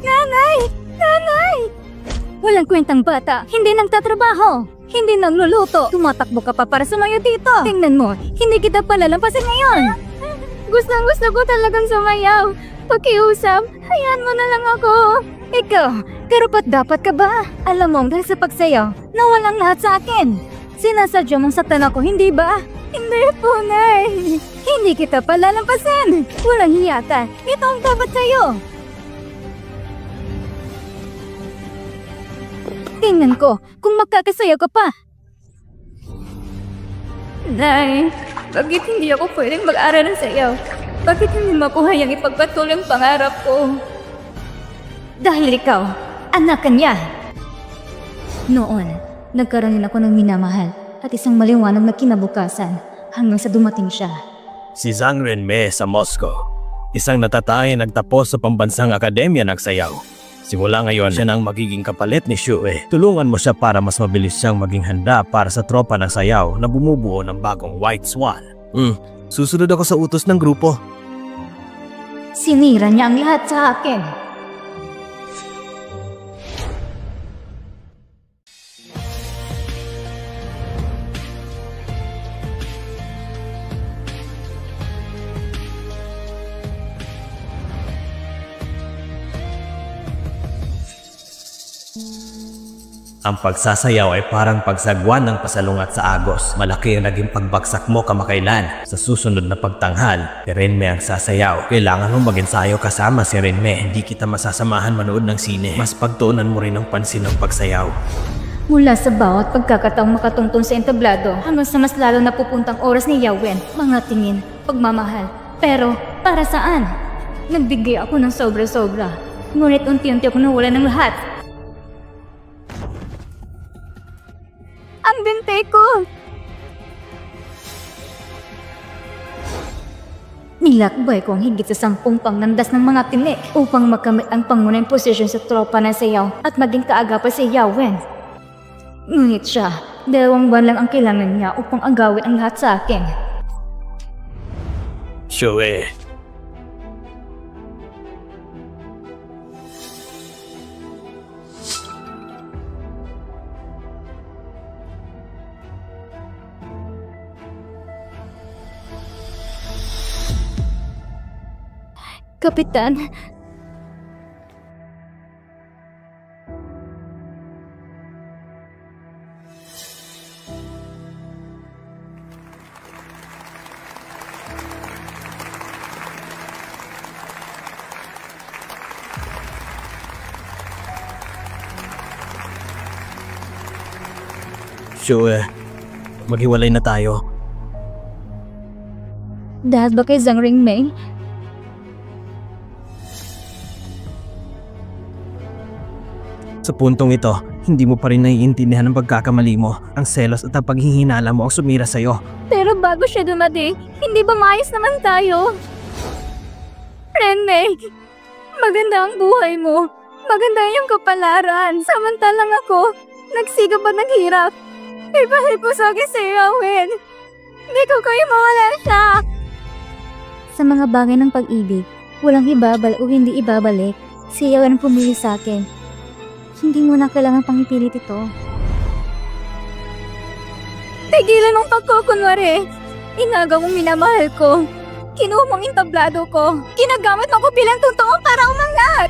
Nanay! Nanay! Walang kwentang bata. Hindi nagtatrabaho. Hindi nagluluto. Tumatakbo ka pa para sumayo dito. Tingnan mo, hindi kita palalampasin ngayon. Gustong-gusto ko talagang sumayaw. Pakiusap, hayaan mo na lang ako. Ikaw, karapat dapat ka ba? Alam mo, dahil sa pagsayaw, nawalang lahat sa akin. Sinasadya mong saktan ako, hindi ba? Hindi po, Nay. Hindi kita palalampasin. Walang hiya ka. Ito ang dapat sa'yo. Tingnan ko kung magkakasaya ka pa. Nay, bakit hindi ako pwedeng mag-aral ng sayaw? Bakit hindi makuha ang ipagpatuloy ang pangarap ko? Dahil ikaw, anak ka niya. Noon, nagkaroon din ako ng minamahal at isang maliwanag na kinabukasan hanggang sa dumating siya. Si Zhang Renmei sa Moscow, isang natatay nagtapos sa pambansang akademya ng sayaw. Simula ngayon, siya na ang magiging kapalit ni Xue. Tulungan mo siya para mas mabilis siyang maging handa para sa tropa ng sayaw na bumubuo ng bagong White Swan. Susunod ako sa utos ng grupo. Sinira niya ang lahat sa akin. Ang pagsasayaw ay parang pagsagwan ng pasalungat sa agos. Malaki ang naging pagbagsak mo kamakailan. Sa susunod na pagtanghal, si Renmei ang sasayaw. Kailangan mong mag-ensayo kasama si Renmei. Hindi kita masasamahan manood ng sine. Mas pagtuunan mo rin ang pansin ng pagsayaw. Mula sa bawat pagkakataong makatungtong sa entablado hanggang sa mas lalo na pupuntang oras ni Yawen, mga tingin, pagmamahal. Pero, para saan? Nagbigay ako ng sobra-sobra. Ngunit unti-unti ako nawala ng lahat. Ang binte ko! Nilakbay ko ang higit sa 10 pangnandas ng mga tinik upang makamit ang pangunahing posisyon sa tropa ng sayaw at maging kaagapan si Yawen. Ngunit siya, 2 buwan lang ang kailangan niya upang agawin ang lahat sa akin. Xue. Kapitan. Xue, maghiwalay na tayo. Dahil ba kay Zhang Renmei? Sa puntong ito, hindi mo pa rin naiintindihan ang pagkakamali mo. Ang selos at ang paghihinala mo ang sumira sa'yo. Pero bago siya dumating, hindi ba maayos naman tayo? Renmei, maganda ang buhay mo. Maganda yung kapalaran. Samantalang ako, nagsigap at naghirap. Ibalik ko sa akin si Yawen. Hindi ko kayo mawala siya. Sa mga bagay ng pag-ibig, walang ibabalik o hindi ibabalik. Si Yawen ang pumili sa akin. Hindi mo na kailangan pang ipilit ito. Tigilan mong pagkukunwari. Inagaw mong minamahal ko. Kinuha mong entablado ko. Ginagamit mo ko bilang totoo para umangat.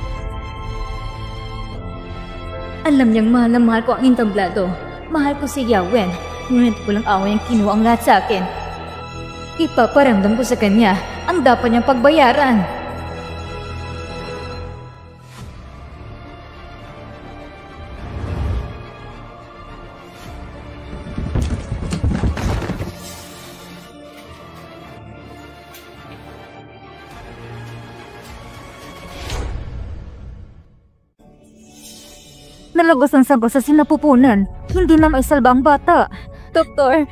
Alam niyang mahal na mahal ko ang entablado. Mahal ko si Yawen. Ngunit walang away ang kinuha ang lahat sa akin. Ipaparamdam ko sa kanya ang dapat niyang pagbayaran. Nalagos ang sago sa sinapupunan. Hindi na maisalba ang bata. Doktor,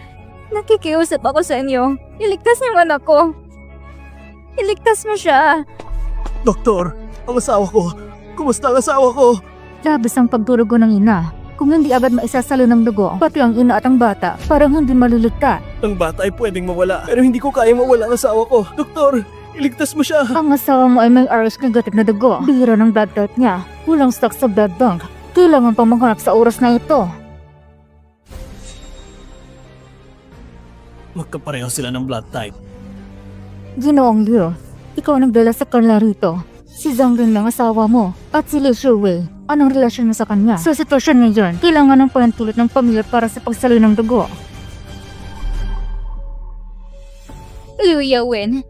nakikiusap ako sa inyo. Iligtas niyo ang anak ko. Iligtas mo siya. Doktor, ang asawa ko. Kumusta ang asawa ko? Labis ang pagdurugo ng ina. Kung hindi agad maisasalo ng dugo, pati ang ina at ang bata, parang hindi malulugta. Ang bata ay pwedeng mawala, pero hindi ko kaya mawala ang asawa ko. Doktor, iligtas mo siya. Ang asawa mo ay may RS negative na dugo. Bihira ng blood type niya. Kulang stock sa blood bank. Kailangan pang maghanap sa oras na ito. Magkapareho sila ng blood type. Ginoong Liu, ikaw nagdala sa kanila rito. Si Zhang Ren ang asawa mo at si Liu Shuwei. Anong relasyon mo sa kanya? Sa sitwasyon ngayon, kailangan ng pahintulot ng pamilya para sa pagsalo ng dugo. Liu Yawen,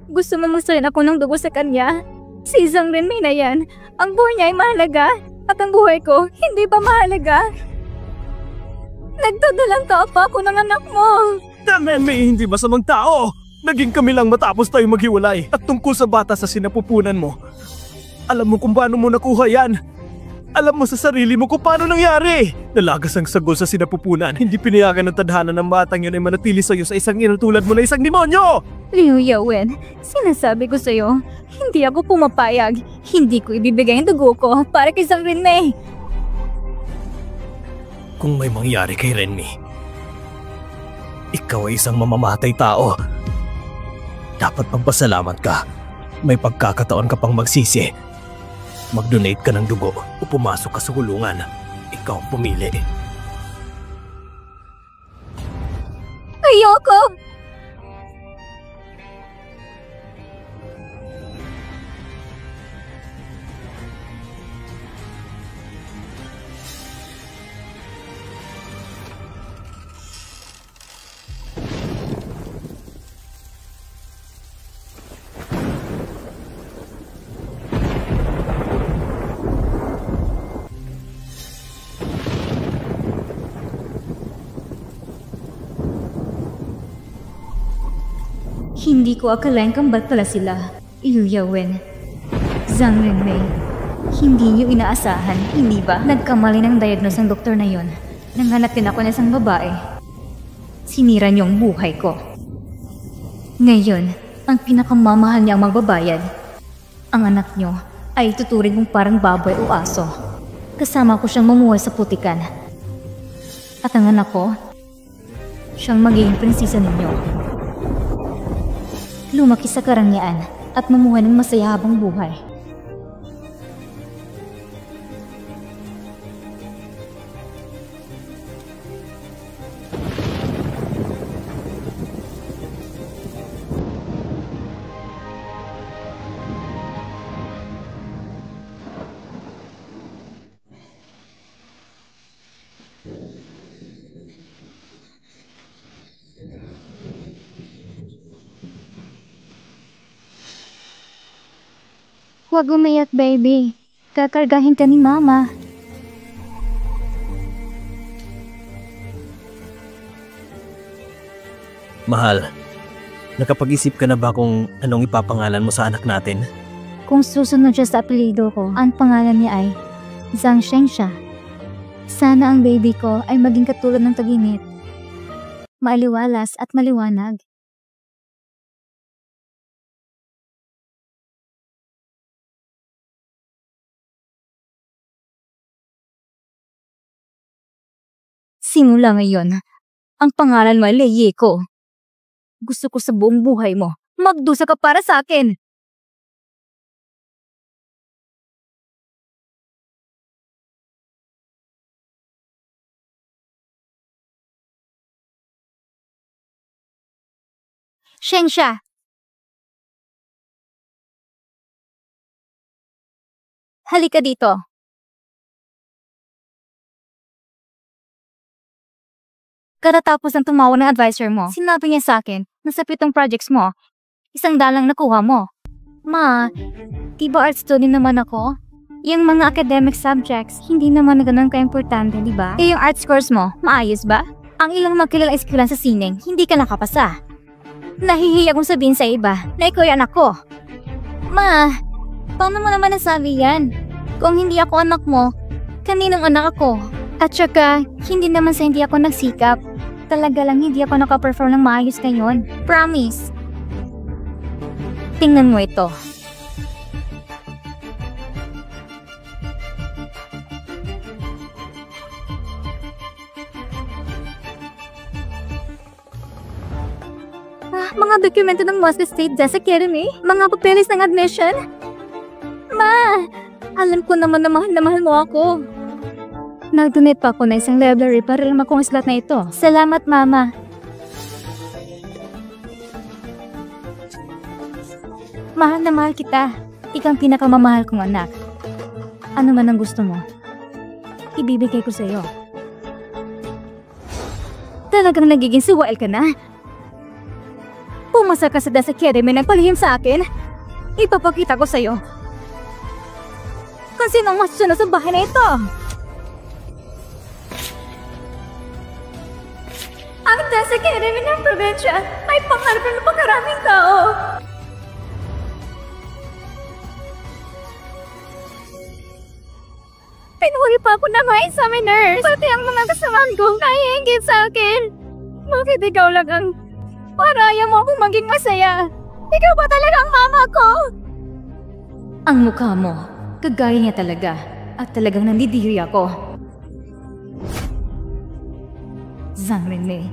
gusto mo magsalin ako ng dugo sa kanya? Si Zhang Ren may na yan. Ang buhay niya ay mahalaga at ang buhay ko hindi pa mahalaga. Nagdadalang tao pa ako ng anak mo. May hindi masamang tao. Naging kami lang matapos tayo maghiwalay. At tungkol sa bata sa sinapupunan mo, alam mo kung paano mo nakuha yan. Alam mo sa sarili mo kung paano nangyari. Nalagas ang sagol sa sinapupunan. Hindi pinayagan ng tadhana ng batang yun ay manatili sa'yo sa isang ina tulad mo na isang demonyo. Liu Yawen, sinasabi ko sa'yo, hindi ako pumapayag. Hindi ko ibibigay ang dugo ko para kay Zhang Renmei. Kung may mangyari kay Renmi, ikaw ay isang mamamatay tao. Dapat magpasalamat ka. May pagkakataon ka pang magsisi. Mag-donate ka ng dugo o pumasok ka sa kulungan. Ikaw ang pumili. Ayoko! Hindi ko akalain kambal pala sila. Liu Yawen, Zhang Renmei, hindi niyo inaasahan, hindi ba? Nagkamali ng diagnose ng doktor na yon. Nanghanap din ako ng isang babae. Sinira niyo ang buhay ko. Ngayon, ang pinakamamahal niya ang magbabayad. Ang anak niyo ay tuturing kong parang baboy o aso. Kasama ko siyang mamuhay sa putikan. At ang anak ko, siyang magiging prinsesa ninyo. Lumaki sa karangyaan at mamuhay ng masaya habang buhay. Huwag umiyak, baby. Kakargahin ka ni Mama. Mahal, nakapag-isip ka na ba kung anong ipapangalan mo sa anak natin? Kung susunod siya sa apelido ko, ang pangalan niya ay Zhang Shengsha. Sana ang baby ko ay maging katulad ng taginit. Maaliwalas at maliwanag. Simula ngayon, ang pangalan mo ay Leiko. Gusto ko sa buong buhay mo, magdusa ka para sa akin. Shengsha. Halika dito. Katatapos ng tumawag ng advisor mo, sinabi niya sa akin na sa 7 projects mo, 100 lang nakuha mo. Ma, diba art student naman ako? Yung mga academic subjects, hindi naman na ganun ka-importante, diba? Eh yung art scores mo, maayos ba? Ang ilang magkilalang eskwelahan sa sining, hindi ka nakapasa. Nahihiya kong sabihin sa iba na ikaw yung anak ko. Ma, paano mo naman nasabi yan? Kung hindi ako anak mo, Kaninong anak ako? At saka, hindi naman sa hindi ako nagsikap. Talaga lang hindi ako nakaperform ng maayos ngayon. Promise. Tingnan mo ito. Mga dokumento ng Moscow State Dance Academy, mga papeles ng admission. Ma, alam ko naman na mahal mo ako. Nag-donate pa ako na isang library para lang makuha ang slot na ito. Salamat, Mama. Mahal na mahal kita. Ikaw ang pinakamamahal kong anak. Ano man ang gusto mo, ibibigay ko sa'yo. Talagang nagiging suwael ka na? Pumasa ka sa Dance Academy na nagpalihim sa akin. Ipapakita ko sa'yo kung sino ang masusunod sa bahay na ito. Ang Dance Academy ng probinsya ay pangarap ng napakaraming tao. Pinuri pa ako ng mga examiners. Pati ang mga kasamahan ko naiingit sa akin. Bakit ikaw lang ang para ayaw mo akong maging masaya? Ikaw ba talaga ang mama ko? Ang mukha mo, kagaya niya talaga. At talagang nandidiri ako. Zhang Renmei,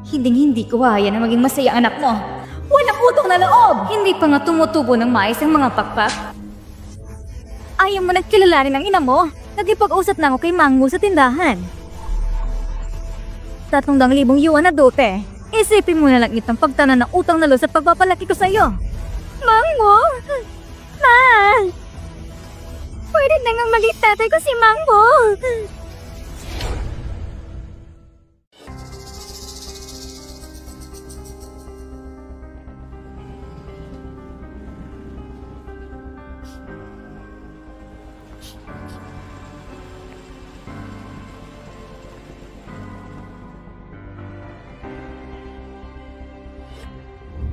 hindi ko kaya na maging masaya anak mo. Walang utong na loob! Hindi pa nga tumutubo ng mais ang mga pakpak. Ayaw mo nagkilalanin ng ina mo. Nagipag-usap na ako kay Mangmo sa tindahan. 300,000 yuan na dote. Isipin mo na lang itong pagtanan ng utang na loob sa pagpapalaki ko sa'yo. Mangmo! Ma! Pwede na ngang maliit tatay ko si Mangmo.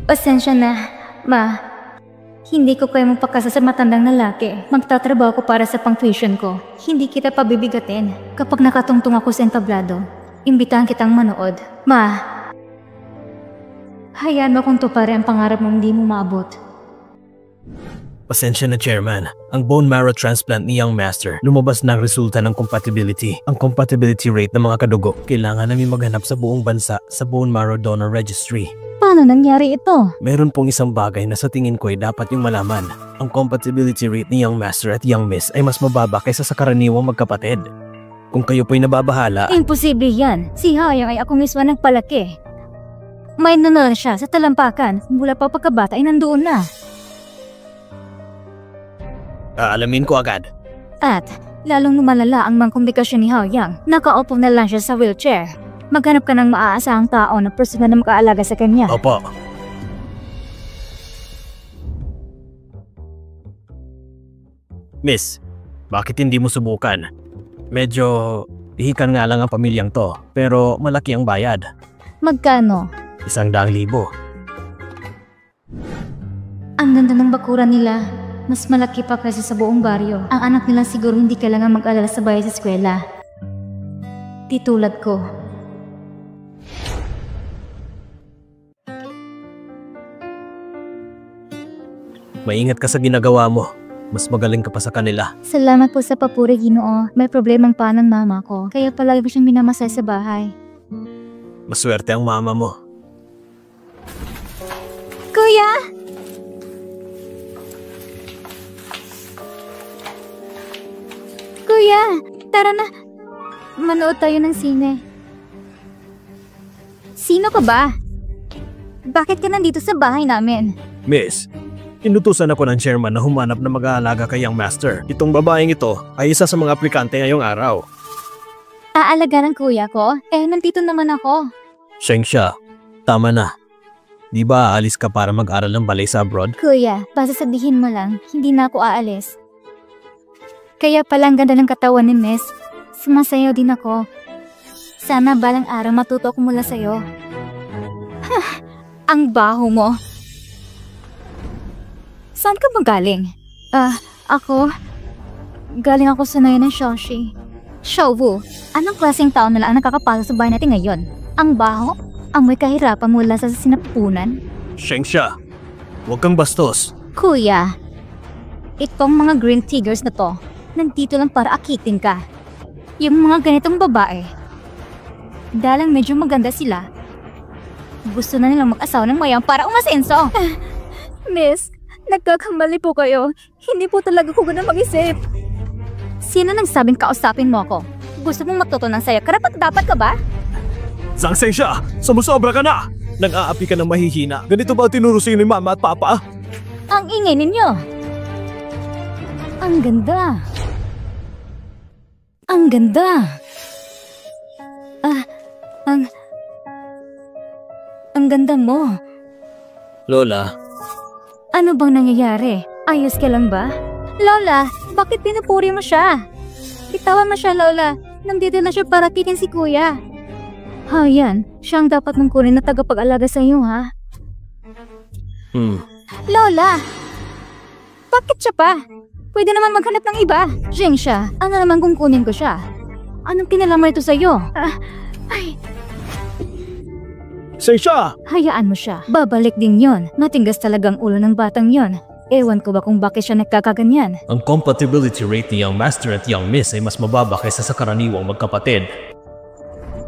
Pasensya na, Ma. Hindi ko kayo magpakasa sa matandang lalaki. Magtatrabaho ko para sa pang-tuition ko. Hindi kita pabibigatin. Kapag nakatungtong ako sa entablado, imbitahan kitang manood. Ma, hayaan mo kung tuparin ang pangarap mong hindi mo maabot. Pasensya na, Chairman. Ang bone marrow transplant ni Young Master, lumabas na ang resulta ng compatibility. Ang compatibility rate ng mga kadugo, kailangan namin maghanap sa buong bansa sa Bone Marrow Donor Registry. Paano nangyari ito? Meron pong isang bagay na sa tingin ko ay dapat yung malaman. Ang compatibility rate ni Young Master at Young Miss ay mas mababa kaysa sa karaniwang magkapatid. Kung kayo po'y nababahala... Imposible yan. Si Hayang ay ako mismo nagpalaki. May nanal siya sa talampakan. Mula pa pagkabata ay nandoon na. Aalamin ko agad. At lalong lumalala ang mga komplikasyon ni Hayang. Nakaupo na lang siya sa wheelchair. Maghanap ka ng maaasahang tao na personal na makaalaga sa kanya. Opo. Miss, bakit hindi mo subukan? Medyo ihikan nga lang ang pamilyang to, pero malaki ang bayad. Magkano? 100,000. Ang ganda ng bakuran nila. Mas malaki pa kasi sa buong baryo. Ang anak nila siguro hindi kailangan mag-alala sa bahay sa eskwela. Di tulad ko. Maingat ka sa ginagawa mo. Mas magaling ka pa sa kanila. Salamat po sa papuri, Ginoo. May problemang pa ng mama ko. Kaya palagi ko siyang minamasay sa bahay. Maswerte ang mama mo. Kuya! Kuya! Tara na! Manood tayo ng sine. Sino ka ba? Bakit ka nandito sa bahay namin? Miss, inutusan ako ng chairman na humanap na mag-aalaga kay Young Master. Itong babaeng ito ay isa sa mga aplikante ngayong araw. Aalaga ng kuya ko? Nandito naman ako. Siya. Tama na. Di ba aalis ka para mag-aral ng ballet sa abroad? Kuya, pasasabihin mo lang, hindi na ako aalis. Kaya palang ganda ng katawan ni Miss. Sumasayaw din ako. Sana balang araw matuto ko mula sa'yo. Ang baho mo. Saan ka magaling? Ako? Galing ako sa nayon ng Shoshi. Shouwu, anong klaseng tao na lang ang nakakapasok sa bahay natin ngayon? Ang baho? Amoy kahirapan mula sa sinapunan? Shengsha, huwag kang bastos. Kuya, itong mga green tigers na to, nandito lang para akitin ka. Yung mga ganitong babae, dalang medyo maganda sila, gusto na nilang mag-asawa ng mayang para umasenso. Miss, nagkakamali po kayo. Hindi po talaga ko ganun mag-isip. Sino nagsabing kausapin mo ako? Gusto mong matuto ng saya? Karapat-dapat ka ba? Zhang Shengsha, sumusobra ka na! Nang-aapi ka ng mahihina. Ganito ba tinuro sa'yo ni Mama at Papa? Ang ingay ninyo. Ang ganda. Ang ganda. Ang ganda mo. Lola, Ano bang nangyayari? Ayos ka lang ba? Lola, bakit pinupuri mo siya? Bitawan mo siya, Lola. Nandito na siya para kitin si Kuya. Yan. Siya ang dapat mong kunin na tagapag-alaga sa iyo, ha? Lola! Bakit siya pa? Pwede naman maghanap ng iba. Shengsha, ano naman kung kunin ko siya? Anong kinalaman ito sa'yo? Shengsha! Hayaan mo siya. Babalik din yon. Natinggas talagang ulo ng batang yon. Ewan ko ba kung bakit siya nagkakaganyan. Ang compatibility rate ni Young Master at Young Miss ay mas mababa kaysa sa karaniwang magkapatid.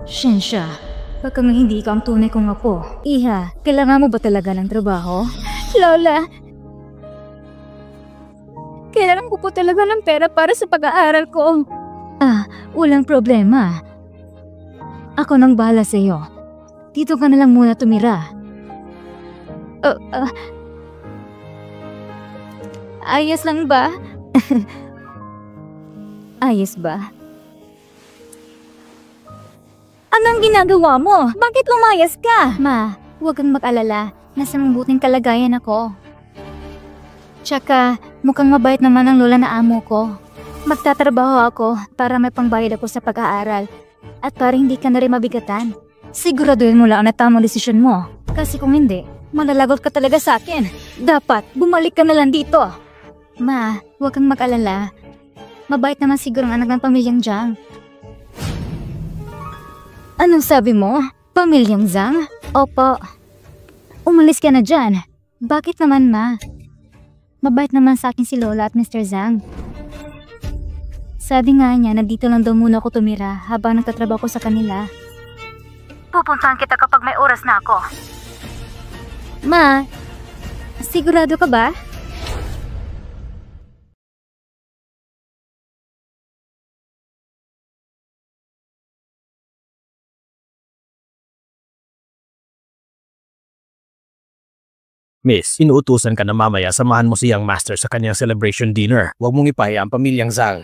Shengsha, baka nga hindi ikaw ang tunay kong apo. Iha, kailangan mo ba talaga ng trabaho? Lola! Kailangan ko po talaga ng pera para sa pag-aaral ko. Walang problema. Ako nang bahala sa iyo. Dito ka na lang muna tumira. Ayos lang ba? Ayos ba? Anong ginagawa mo? Bakit lumayas ka? Ma, huwag kang mag-alala. Nasa mabuting kalagayan ako. Tsaka, mukhang mabait naman ang lola na amo ko. Magtatrabaho ako para may pangbayad ako sa pag-aaral. At para hindi ka na rin mabigatan. Siguraduhin mo lang na tamang desisyon mo. Kasi kung hindi, malalagot ka talaga sa akin. Dapat, bumalik ka na lang dito. Ma, huwag kang mag-alala. Mabait naman siguro ang anak ng pamilyang Zhang. Anong sabi mo? Pamilyang Zhang? Opo. Umalis ka na dyan. Bakit naman, Ma? Mabait naman sa akin si Lola at Mr. Zhang. Sabi nga niya, nandito lang daw muna ako tumira habang nagtatrabaho ko sa kanila. Pupuntahan kita kapag may oras na ako. Ma, sigurado ka ba? Miss, inuutusan ka na mamaya samahan mo si Young Master sa kanyang celebration dinner. Huwag mong ipahiya ang pamilyang Zhang.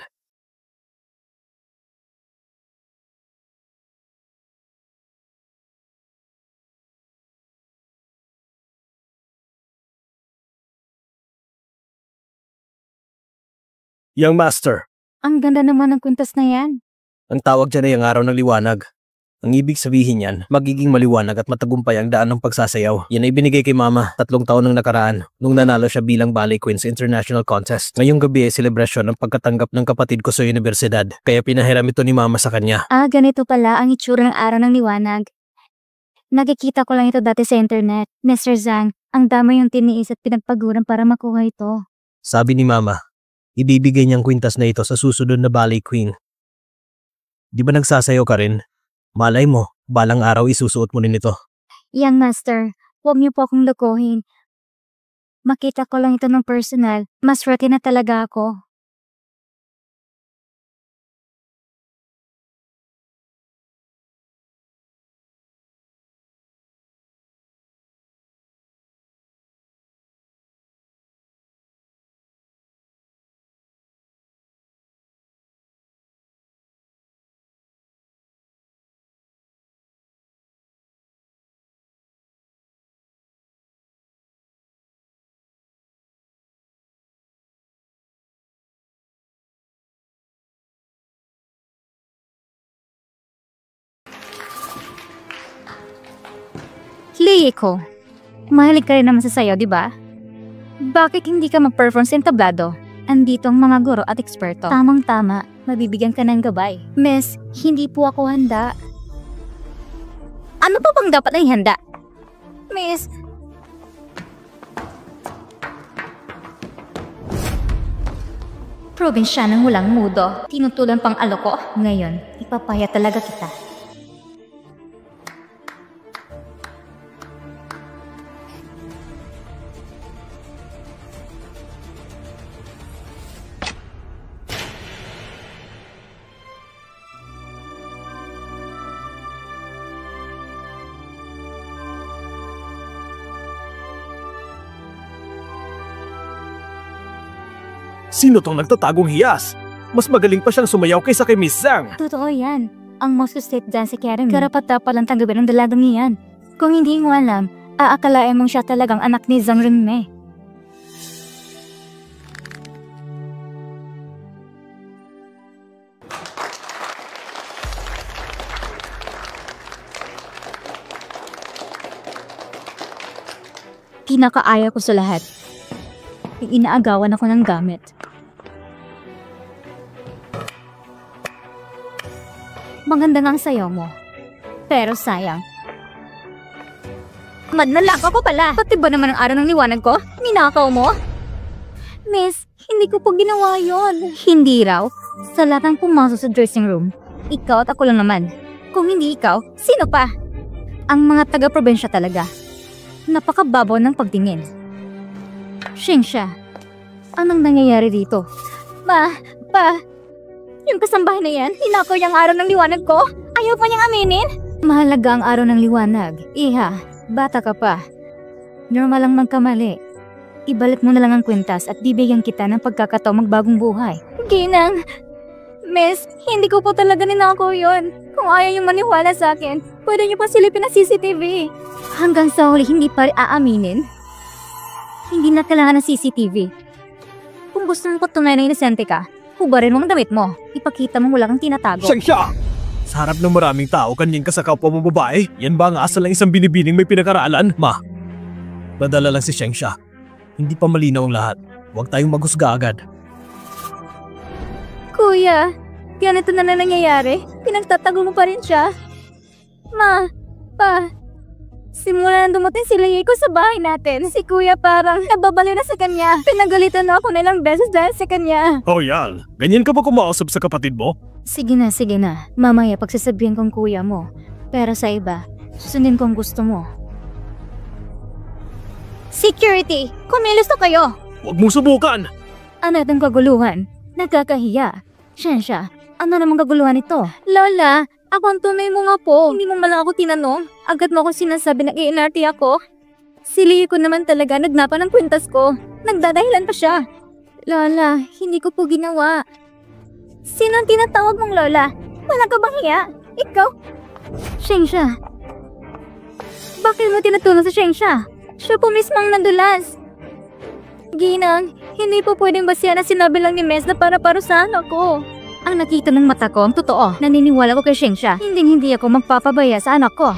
Young Master, Ang ganda naman ng kwintas na yan. ang tawag dyan ay ang araw ng liwanag. Ang ibig sabihin yan, magiging maliwanag at matagumpay ang daan ng pagsasayaw. Yan ay binigay kay Mama 3 taon nang nakaraan nung nanalo siya bilang Ballet Queen sa International Contest. Ngayong gabi ay selebrasyon ng pagkatanggap ng kapatid ko sa universidad, kaya pinahiram ito ni Mama sa kanya. Ganito pala ang itsura ng araw ng liwanag. Nakikita ko lang ito dati sa internet. Mr. Zhang, ang dami yung tiniis at pinagpaguran para makuha ito. Sabi ni Mama, ibibigay niyang kwintas na ito sa susunod na Ballet Queen. Di ba nagsasayaw ka rin? Malay mo, balang araw isusuot mo rin ito. Young Master, huwag niyo po akong lokohin. Makita ko lang ito ng personal, mas swerte na talaga ako. Liiko, mahilig ka rin naman sa sayaw, di ba? Bakit hindi ka mag-perform sa entablado? Andito ang mga guro at eksperto. Tamang-tama, mabibigyan ka ng gabay. Miss, hindi po ako handa. Ano pa bang dapat ay handa? Miss, probinsyanang walang mudo, tinutulan pang aloko. Ngayon, ipapaya talaga kita. Sino tong nagtatagong hiyas? Mas magaling pa siyang sumayaw kaysa kay Miss Zhang. Totoo yan. Ang Moscow State Dance Academy. Karapat-dapat lang tanggapin ng dalagang iyan. Kung hindi mo alam, aakalain mong siya talagang anak ni Zhang Renmei. Pinakaaya ko sa lahat. Inaagawan ako ng gamit. Maganda nga ang sayaw mo. Pero sayang. Madnalak ako pala. Pati ba naman ang araw ng liwanag ko? Ninakaw mo? Miss, hindi ko po ginawa yon. Hindi raw. Sa lahat ng pumasok sa dressing room, ikaw at ako lang naman. Kung hindi ikaw, sino pa? Ang mga taga-probinsya talaga. Napakababaw ng pagtingin. Xingsha, anong nangyayari dito? Pa, yung kasambahay na yan, hinakaw niyang araw ng liwanag ko? Ayaw pa niyang aminin? Mahalaga ang araw ng liwanag. Iha, bata ka pa. Normal lang magkamali. Ibalik mo na lang ang kwintas at bibigyan kita ng pagkakataong magbagong buhay. Ginang, Miss, hindi ko po talaga ninakaw yun. Kung ayaw niyong maniwala sa akin, pwede niyo pa silipin ang CCTV. Hanggang sa huli, hindi pa aaminin? Hindi na kailangan ng CCTV. Kung gusto mong patunayan na inosente ka, hubarin mo ang damit mo. Ipakita mo wala kang tinatago. Xingsha! Sa harap ng maraming tao, kanyin ka sa kapwa mong babae? Yan ba ang asal ng isang binibining may pinag-aralan? Ma, madala lang si Xingsha. Hindi pa malinaw ang lahat. Huwag tayong maghusga agad. Kuya, ganito na nangyayari. Pinagtatago mo pa rin siya. Ma, pa, simula na dumating si Leiko sa bahay natin, si Kuya parang nababaliw na sa kanya. Pinagalitan na ako na ilang beses dahil sa kanya. Oh yan, ganyan ka ba kumausap sa kapatid mo? Sige na. Mamaya pagsasabihin kong kuya mo. Pero sa iba, susundin kong gusto mo. Security! Kumilos na kayo! Huwag mong subukan! Ano itong kaguluhan? Nagkakahiya. Xingsha, ano namang kaguluhan ito? Lola, ako ang tunay mo nga po. Hindi mo malang ako tinanong. Agad mo ako sinasabi na i-NRT ako. Si Leiko naman talaga nagnapa ng kwintas ko. Nagdadahilan pa siya. Lola, hindi ko po ginawa. Sino ang tinatawag mong Lola? Wala ka bang hiya? Ikaw? Xingsha. Bakit mo tinutulong sa Xingsha? Siya po mismo ang nandulas. Ginang, hindi po pwedeng basihan na sinabi lang ni Mes na para parusahan ako. Ang nakita ng mata ko ang totoo. Naniniwala ko kay Xingsha. Hindi ako magpapabaya sa anak ko.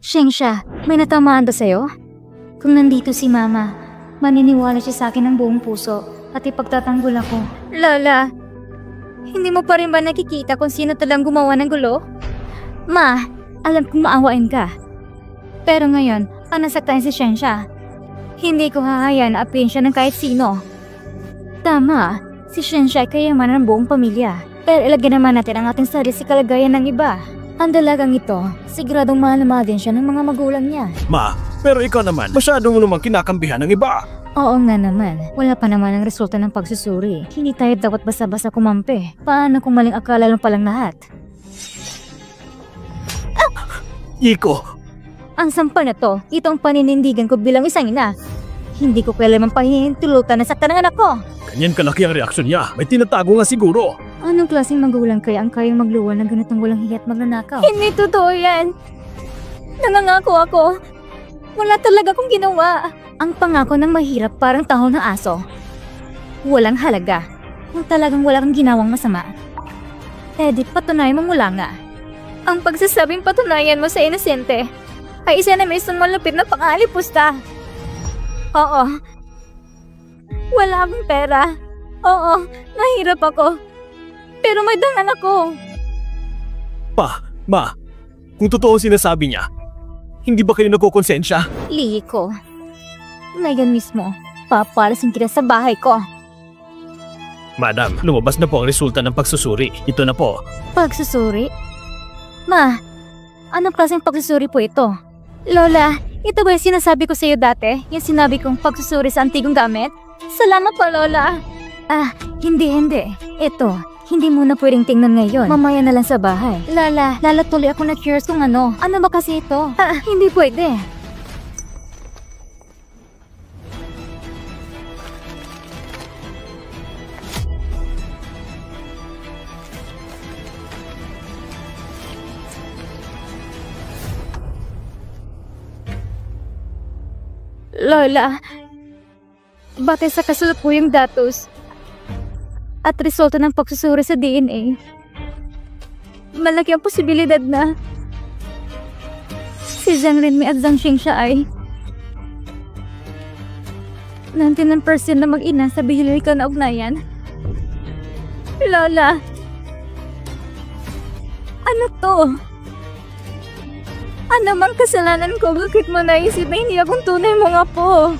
Xingsha, may natamaan ba sa'yo? Kung nandito si Mama, maniniwala siya sa akin ng buong puso at ipagtatanggol ako. Lola, hindi mo pa rin ba nakikita kung sino talang gumawa ng gulo? Ma, alam kong maawain ka. Pero ngayon, ang nasaktan si Xingsha. Hindi ko hahayaan na apihin siya ng kahit sino. Tama, si Xingsha ay kayamanan ng buong pamilya. Pero ilagyan naman natin ang ating sarili sa kalagayan ng iba. Ang dalagang ito, siguradong mahal na mahal din siya ng mga magulang niya. Ma, pero ikaw naman, masyadong naman kinakambihan ng iba. Oo nga naman, wala pa naman ang resulta ng pagsusuri. Hindi tayo dapat basta-basta kumampi. Paano kung maling akala lang palang lahat? Iko! Ang sampa na to, itong paninindigan ko bilang isang ina. Hindi ko kailanman pahinintulutan na saktan ng anak ko. Ganyan kalaki ang reaksyon niya. May tinatago nga siguro. Anong klaseng magulang kaya ang kayang magluwal ng ganitong walang hiya at magnanakaw? Hindi totoo yan. Nangangako ako. Wala talaga akong ginawa. Ang pangako ng mahirap parang tahol ng aso. Walang halaga. Kung talagang wala kang ginawang masama. Edit, patunayan mo mula nga. Ang pagsasabing patunayan mo sa inosente ay isa na may malupit na pangalipusta. Oo. Wala akong pera. Oo, nahirap ako. Pero may dangan ako. Ma, kung totoo sinasabi niya, hindi ba kayo nagkukonsensya? Liko, ngayon mismo, papalasin kita sa bahay ko. Madam, lumabas na po ang resulta ng pagsusuri. Ito na po. Pagsusuri? Ma, anong klaseng pagsusuri po ito? Lola, ito ba yung sinasabi ko sa iyo dati? Yung sinabi kong pagsusuri sa antigong gamit? Salamat po, Lola. Hindi. Ito, hindi mo na pwedeng tingnan ngayon. Mamaya na lang sa bahay. Lala tuloy ako na curious kung ano. Ano ba kasi ito? Hindi pwede. Lola, batay sa kasalukuyang datos at resulta ng pagsusuri sa DNA, malaki ang posibilidad na si Zhang Renmei at Zhang Xingsha ay 99% na mag-ina sa bihilikal na ugnayan. Lola, ano to? Ano mang kasalanan ko, bakit mo naisip na hindi akong tunay mga po?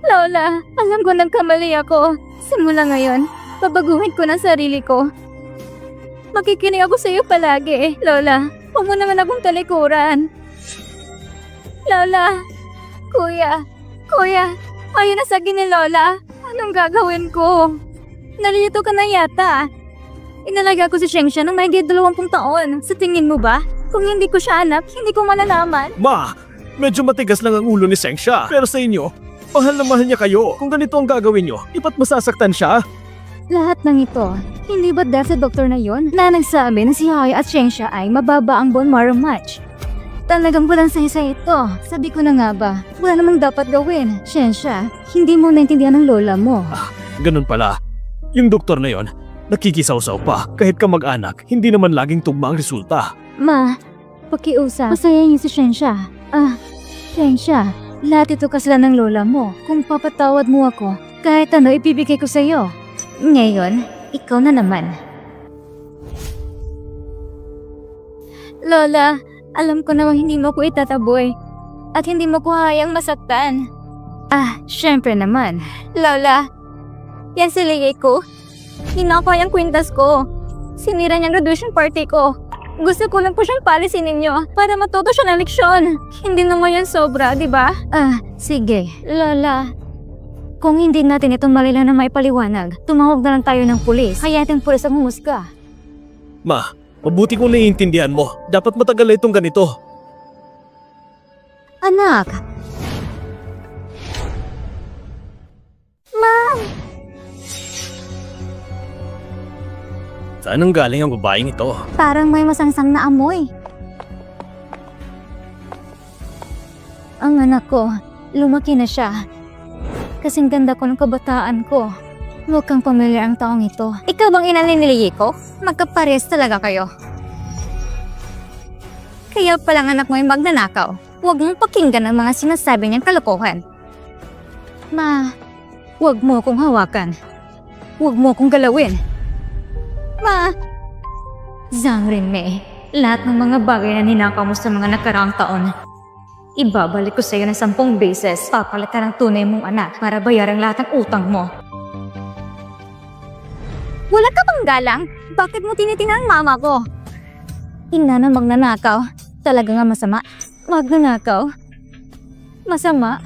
Lola, alam ko nagkamali ako. Simula ngayon, babaguhin ko ng sarili ko. Makikinig ako sa iyo palagi, Lola. Huwag mo naman akong talikuran. Lola, Kuya, ayaw na sa akin ni Lola. Anong gagawin ko? Nalilito ka na yata. Inalaga ko si Xingsha nang mahigit 20 taon. Sa tingin mo ba? Kung hindi ko siya anak, hindi ko malalaman. Ma, medyo matigas lang ang ulo ni Xingsha. Pero sa inyo, mahal na mahal niya kayo. Kung ganito ang gagawin niyo, iba't masasaktan siya. Lahat ng ito, hindi ba dahil sa doktor na yon na nagsabi na si Haya at Xingsha ay mababa ang bone marrow match? Talagang walang saysa ito. Sabi ko na nga ba, wala namang dapat gawin. Xingsha, hindi mo naintindihan ng lola mo. Ganun pala. Yung doktor na yon, nakikisaw-saw pa. Kahit ka mag-anak, hindi naman laging tugma ang resulta. Ma, pakiusap. Masaya niyo si Xingsha. Xingsha, lahat ito kasalanan ng lola mo. Kung papatawad mo ako, kahit ano ibibigay ko sa'yo. Ngayon, ikaw na naman. Lola, alam ko namang hindi mo ko itataboy at hindi mo ko hayang masaktan. Syempre naman. Lola, yan si Leiko. Hinakayang kwintas ko. Sinira niyang graduation party ko. Gusto ko lang po siyang palisin ninyo para matuto siya ng leksyon. Hindi naman yan sobra, di ba? Sige. Lola, kung hindi natin itong malila na may paliwanag, tumawag na lang tayo ng pulis. Hayating pulis ang humusga. Ma, mabuti kong naiintindihan mo. Dapat matagal na itong ganito. Anak! Ma! Saan ang galing ang babaeng ito? Parang may masangsang na amoy. Ang anak ko, lumaki na siya. Kasing ganda ko ng kabataan ko. Huwag kang pamilyar ang taong ito. Ikaw bang ina ni Leiko? Magkapares talaga kayo. Kaya palang anak mo yung magnanakaw. Huwag mong pakinggan ang mga sinasabi niyang kalokohan. Ma, huwag mo akong hawakan. Huwag mo akong galawin. Ma! Zhang Renmei, lahat ng mga bagay na ninakaw mo sa mga nakaraang taon, ibabalik ko sa iyo ng 10 beses. Papalit ka ng tunay mong anak para bayaran lahat ng utang mo. Wala ka bang galang? Bakit mo tinitingnan ang mama ko? Ina na magnanakaw. Talaga nga masama. Magnanakaw? Masama?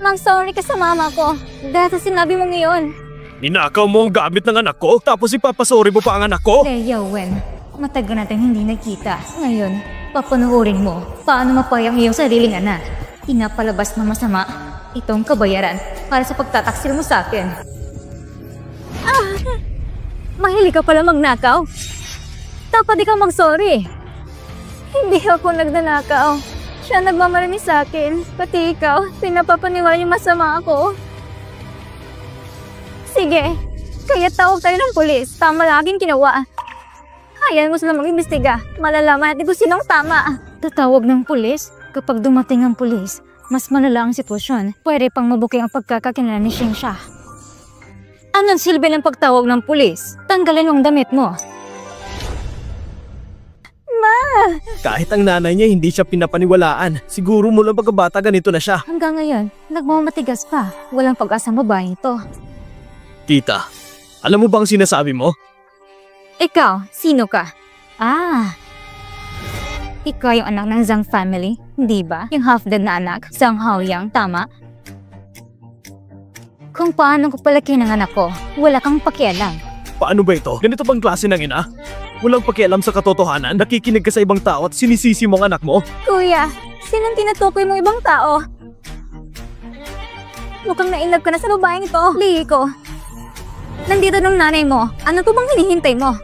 Mag-sorry ka sa mama ko dahil sa sinabi mo ngayon. Ninakaw mo ang gamit ng anak ko, tapos ipapasori mo pa ang anak ko? Leo Wen, matagal natin hindi nagkita. Ngayon, papanuorin mo paano mapayang iyong sariling anak. Pinapalabas na masama itong kabayaran para sa pagtataksil mo sa akin. Mahilig ka pala magnakaw? Dapat di ka mag-sorry. Hindi ako nagnanakaw. Siya nagmamarami sa akin. Pati ikaw, pinapapaniwala yung masama ako. Sige, kaya tawag tayo ng pulis. Tama laging ginawa. Hayaan mo sila mag-imbestiga. Malalaman natin kung sinong tama. Tatawag ng pulis? Kapag dumating ang pulis, mas malala ang sitwasyon. Pwede pang mabuking ang pagkakakinala ni Xingsha. Anong silbi ng pagtawag ng pulis? Tanggalin yung damit mo. Ma! Kahit ang nanay niya hindi siya pinapaniwalaan. Siguro mula pagkabata ganito na siya. Hanggang ngayon, nagmamatigas pa. Walang pag-asang babae ito. Tita, alam mo bang sinasabi mo? Ikaw, sino ka? Ikaw yung anak ng Zhang family, hindi ba? Yung half-dead na anak, Zhang Haoyang, tama? Kung paano ko palaki ng anak ko, wala kang pakialam. Paano ba ito? Ganito bang klase ng ina? Walang pakialam sa katotohanan? Nakikinig ka sa ibang tao at sinisisi mo ang anak mo? Kuya, sinong tinutukoy mong ibang tao? Mukhang nainlove ka na sa babaeng ito. Liiko. Nandito ng nanay mo. Ano to bang hinihintay mo?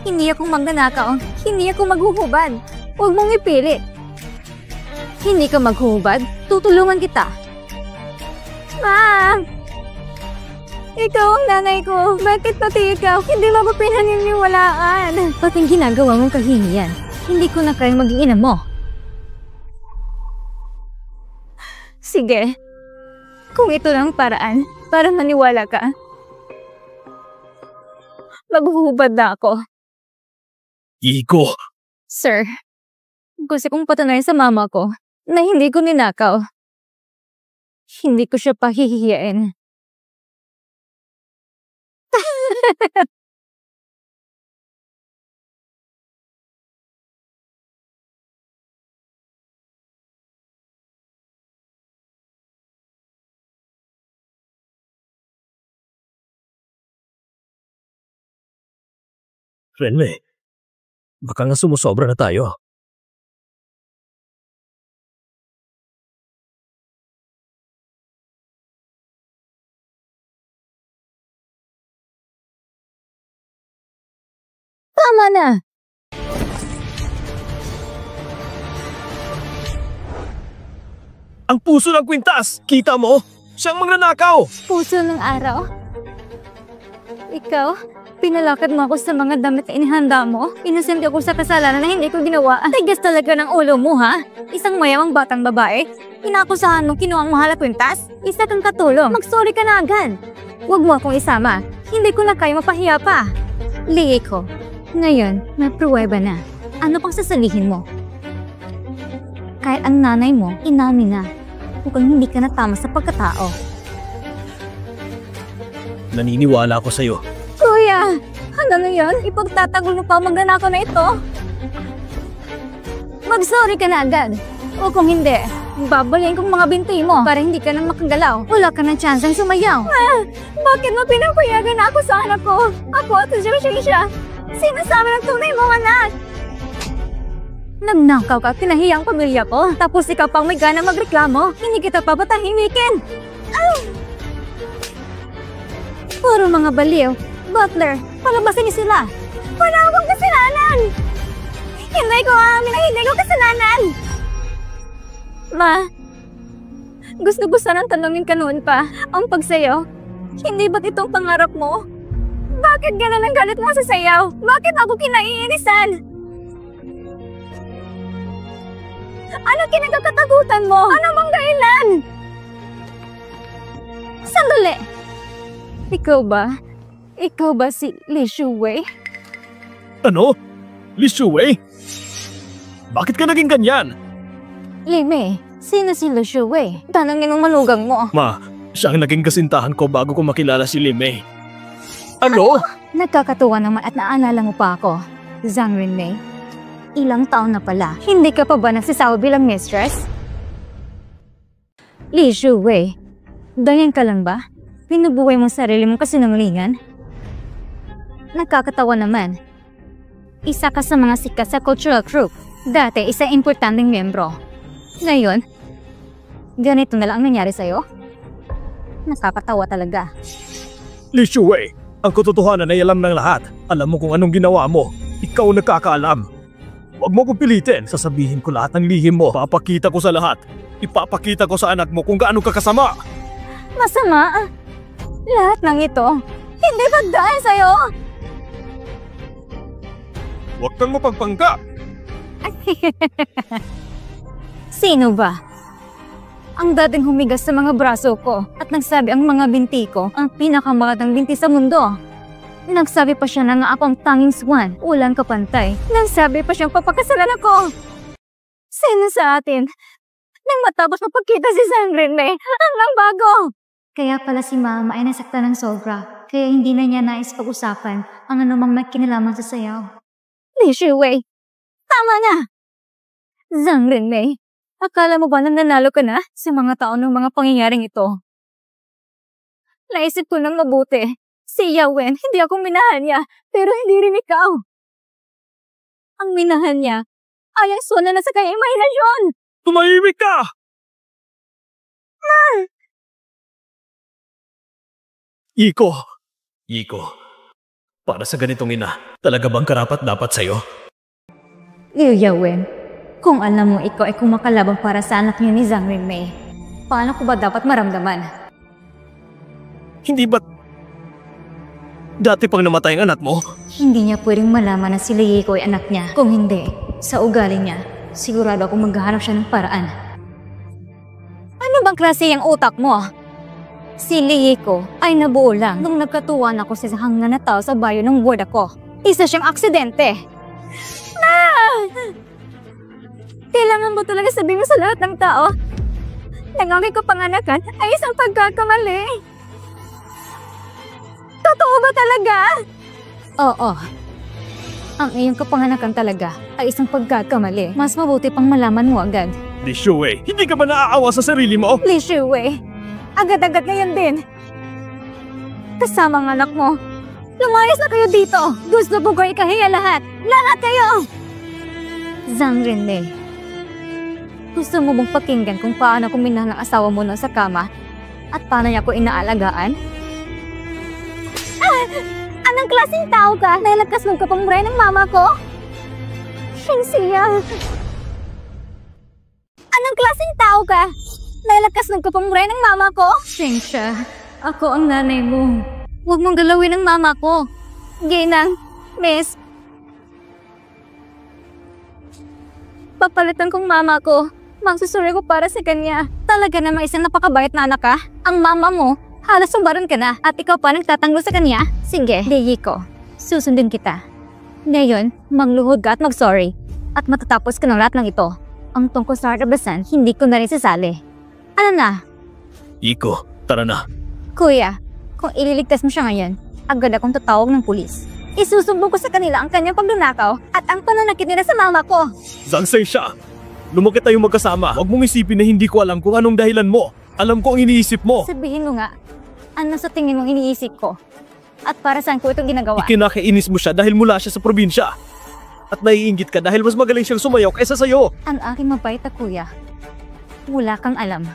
Hindi akong magnanakaw. Hindi ako maghuhubad. Huwag mong ipilit. Hindi ka maghuhubad? Tutulungan kita. Ma! Ikaw ang nanay ko. Bakit pati ikaw? Hindi mo ako pinaniniwalaan. Pating ginagawa mong kahingian. Hindi ko na kayang maging ina mo. Sige. Kung ito lang paraan para maniwala ka, maghuhubad na ako. Iko! Sir, gusto kong patunayan sa mama ko na hindi ko ninakaw. Hindi ko siya pahihiyain. Renme, baka nga sumusobra na tayo. Tama na! Ang puso ng kwintas! Kita mo? Siyang magnanakaw! Puso ng araw? Ikaw? Pinalakad mo ako sa mga damit na inihanda mo? Inosente ako sa kasalanan na hindi ko ginawa. Tigas talaga ng ulo mo, ha? Isang mayamang batang babae? Inakusahan mong kinuha ang mahal at kwintas? Isa kang katulong. Mag-sorry ka na agad. Huwag mo akong isama. Hindi ko na kayo mapahiya pa. Liig ko. Ngayon, may pruweba na. Ano pang sasalihin mo? Kahit ang nanay mo, inamin na. Mukhang hindi ka na tama sa pagkatao. Naniniwala ako sa'yo. Kuya! Ano na yun? Ipagtatagol mo pa magnanakaw na ito? Mag-sorry ka na agad. O kung hindi, babaliin kong mga binti mo para hindi ka na makagalaw. Wala ka ng tsansang sumayaw. Bakit mo pinapayagan na ako sa anak ko? Ako at si Xingsha. Sinasabi ng tunay mong anak. Nagnakaw ka at pinahiyang pamilya ko. Tapos ikaw pang may gana magreklamo. Hindi kita pa patahimikin. Puro mga baliw. Butler, palabasin niyo sila. Wala akong kasalanan. Hindi ko aamin na hindi ko kasalanan. Ma, gusto ko sanang tanungin ka noon pa ang pagsayaw. Hindi ba't itong pangarap mo? Bakit gano'n ang galit mo sa sayaw? Bakit ako kinaiinisan? Ano kinagkakatakutan mo? Ano bang dahilan? Sandali! Ikaw ba? Ikaw ba si Li Shuwei? Ano? Li Shuwei? Bakit ka naging ganyan? Li Mei, sino si Li Shuwei? Tanongin ang malugang mo. Ma, siya ang naging kasintahan ko bago ko makilala si Li Mei. Ano? Nagkakatuwa naman at naalala mo pa ako, Zhang Renmei. Ilang taon na pala, hindi ka pa ba nagsisawa bilang mistress? Li Shuwei, ganyan ka lang ba? Pinubuhay mo sarili mong kasinungalingan? Nakakatawa naman. Isa ka sa mga sikat sa cultural group. Dati, isa importanteng miyembro. Ngayon, ganito na lang ang nangyari sa'yo? Nakakatawa talaga. Li Shuwei, ang katotohanan ay alam ng lahat. Alam mo kung anong ginawa mo. Ikaw nakakaalam. Huwag mo kong pilitin. Sasabihin ko lahat ng lihim mo. Papakita ko sa lahat. Ipapakita ko sa anak mo kung gaano ka kasama. Masama? Lahat ng ito, hindi ba dahil sa'yo? Huwag kang mapagpangga! Sino ba? Ang dating humigas sa mga braso ko at nagsabi ang mga binti ko ang pinakamagandang binti sa mundo. Nagsabi pa siya na nga ako ang tanging swan, walang kapantay. Nagsabi pa siyang papakasalan ako. Sino sa atin? Nang matapos mapagkita si Sangre hanggang bago. Kaya pala si Mama ay nasaktan ng sobra, kaya hindi na niya nais pag-usapan ang anumang may kinalaman sa sayaw. Li Shiwei, tama na! Zhang Rinmei, akala mo ba na nanalo ka na sa mga taon ng mga pangyayaring ito? Naisip ko nang mabuti. Si Yao Wen, hindi ako minahan niya, pero hindi rin ikaw. Ang minahan niya ay ang sona na sa kanyang imahinasyon. Tumahimik ka! Iko, para sa ganitong ina, talaga bang karapat dapat sa'yo? Liu Yawen, kung alam mo ikaw ay kumakalabang para sa anak niyo ni Zhang Rinmei, paano ko ba dapat maramdaman? Hindi ba't dati pang namatay ang anak mo? Hindi niya pwedeng malaman na si Lieko ay anak niya. Kung hindi, sa ugali niya, sigurado akong maghahanap siya ng paraan. Ano bang klase yung utak mo? Si Lieko ay nabuo lang nung nagkatuwan ako sa hanggan na tao sa bayo ng ward ako. Isa siyang aksidente. Kailangan mo talaga sabihin mo sa lahat ng tao na ang aking kapanganakan ay isang pagkakamali. Totoo ba talaga? Oo. Ang iyong kapanganakan talaga ay isang pagkakamali. Mas mabuti pang malaman mo agad. Li Shiwei, hindi ka ba naaawa sa sarili mo? Li Shiwei, agad-agad ngayon din. Kasama ang anak mo. Lumayas na kayo dito. Gusto ko kayo ikahiya lahat. Lahat kayo! Zhang Rinmei, gusto mo bang pakinggan kung paano ko minahal ang asawa mo nun sa kama at paano niya ko inaalagaan? Anong klaseng tao ka? Nalagkas ng kapamray ng mama ko? Shenxia! Anong klaseng tao ka? Nalagkas ng kapamray ng mama ko? Shenxia, ako ang nanay mo. Huwag mong galawin ang mama ko. Ginang, miss. Papalitan kong mama ko. Magsusuri ko para sa kanya. Talaga namang isang napakabait na anak ka? Ang mama mo, halos sumbaran ka na at ikaw pa nagtatanggol sa kanya? Sige, Lieko, susundin kita. Ngayon, magluhod ka at mag-sorry. At matatapos ka ng lahat ng ito. Ang tungkol sa Heart of the Sun, hindi ko na rin sasali. Ano na? Iko, tara na. Kuya, kung ililigtas mo siya ngayon, agad akong tatawag ng pulis. Isusumbong ko sa kanila ang kanyang pagnanakaw at ang pananakit nila sa mama ko. Zansay siya! Lumaki tayong magkasama. Huwag mong isipin na hindi ko alam kung anong dahilan mo. Alam ko ang iniisip mo. Sabihin mo nga, ano sa tingin mong iniisip ko? At para saan ko ito ginagawa? Ikinakainis mo siya dahil mula siya sa probinsya. At naiinggit ka dahil mas magaling siyang sumayaw kaysa sa'yo. Ang aking mabait na kuya, wala kang alam.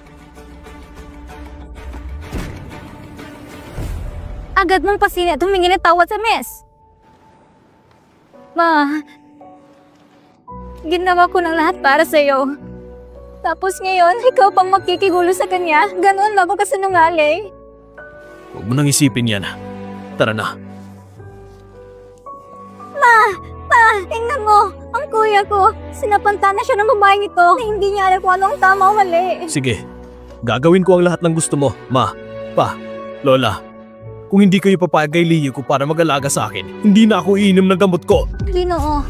Agad mong pasini at humingi ng tawad sa mess. Ma, ginawa ko ng lahat para sa'yo. Tapos ngayon, ikaw pang magkikigulo sa kanya. Ganoon ba ako kasinungaling? Huwag mo nang isipin yan. Tara na. Ma, tingnan mo. Ang kuya ko, sinapanta na siya ng babaeng ito na hindi niya alam kung anong tama o mali. Sige, gagawin ko ang lahat ng gusto mo. Ma, pa, lola. Kung hindi kayo papayag kay Lieko para mag-alaga sa akin, hindi na ako iinom ng gamot ko. Ginoo,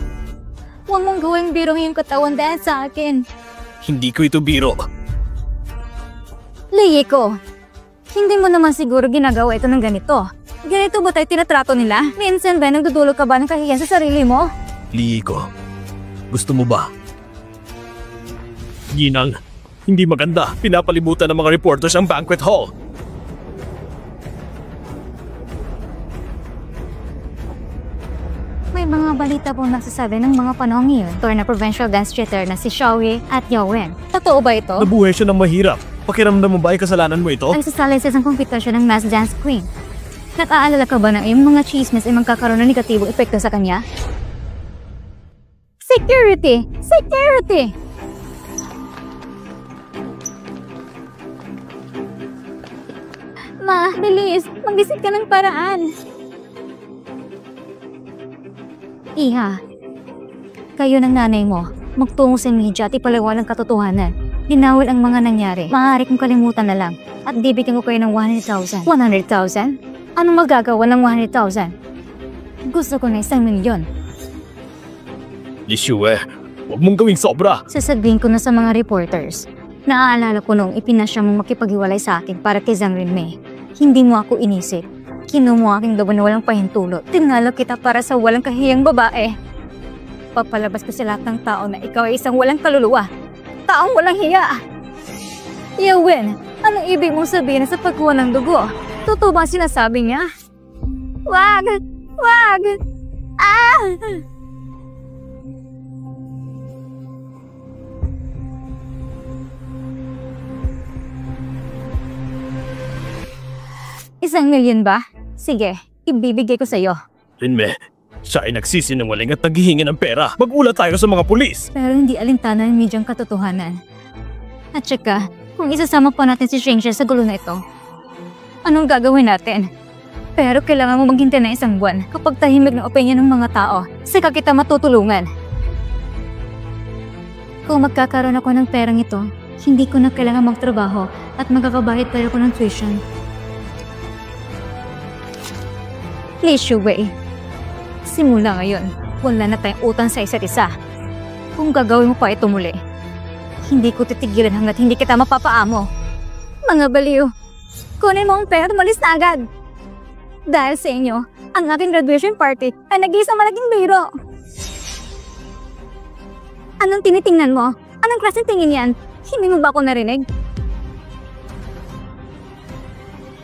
huwag mong gawing birong yung katawan dahil sa akin. Hindi ko ito biro. Lieko, hindi mo naman siguro ginagawa ito ng ganito. Ganito ba tayo tinatrato nila? Minsan ba nagdudulog ka ba ng kahiyan sa sarili mo? Lieko, gusto mo ba? Ginang, hindi maganda. Pinapalibutan ng mga reporters ang banquet hall. May mga balita pong nagsasabi ng mga panahon ngayon toward na provincial dance theater na si Xiaoyi at Yao Wen. Totoo ba ito? Nabuhay siya ng mahirap. Pakiramdam mo ba ay kasalanan mo ito? Ay sasali sa isang kompetisyon ng mass dance queen. Nag-aalala ka ba na iyong mga chismis ay magkakaroon ng negatibong epekto sa kanya? Security! Security! Ma, bilis! Mag-isip ka ng paraan! Iha, Kayo ng nanay mo, magtungo sa media at ipaliwanag ang katotohanan. Dinawal ang mga nangyari. Maaari kong kalimutan na lang at bibigyan ko kayo ng 100,000. 100,000? Anong magagawa ng 100,000? Gusto ko na 1,000,000. Li Shue, huwag mong gawing sobra. Sasabihin ko na sa mga reporters. Naaalala ko nung ipinasya mong makipaghiwalay sa akin para kay Zhang Renmei. Hindi mo ako inisip. Kinuha mo aking labo na walang pahintulot. Tinalo kita para sa walang kahiyang babae. Papalabas ko sa lahat ng tao na ikaw ay isang walang kaluluwa. Taong walang hiya. Yawen, anong ibig mong sabihin sa pagkuha ng dugo? Totoo ba sinasabi niya? Wag! Wag! Ah! $1,000,000 ba? Sige, ibibigay ko sa'yo. Renmei, siya ay nagsisinungaling at naghihingi ng pera. Mag-ulat tayo sa mga pulis. Pero hindi alintana ng medyang katotohanan. At saka, kung isasama pa natin si Shengsha sa gulo na ito, anong gagawin natin? Pero kailangan mo maghintay na 1 buwan kapag tahimik ng opinion ng mga tao, saka kita matutulungan. Kung magkakaroon ako ng perang ito, hindi ko na kailangan magtrabaho at magkakabayad tayo ko ng tuition. Li Shue, simula ngayon, wala na tayong utang sa isa't isa. Kung gagawin mo pa ito muli, hindi ko titigilan hanggat hindi kita mapapaamo. Mga baliw, kunin mo ang pera at malis na agad. Dahil sa inyo, ang aking graduation party ay nag-iisang malaking biro. Anong tinitingnan mo? Anong klaseng tingin yan? Hindi mo ba ako narinig?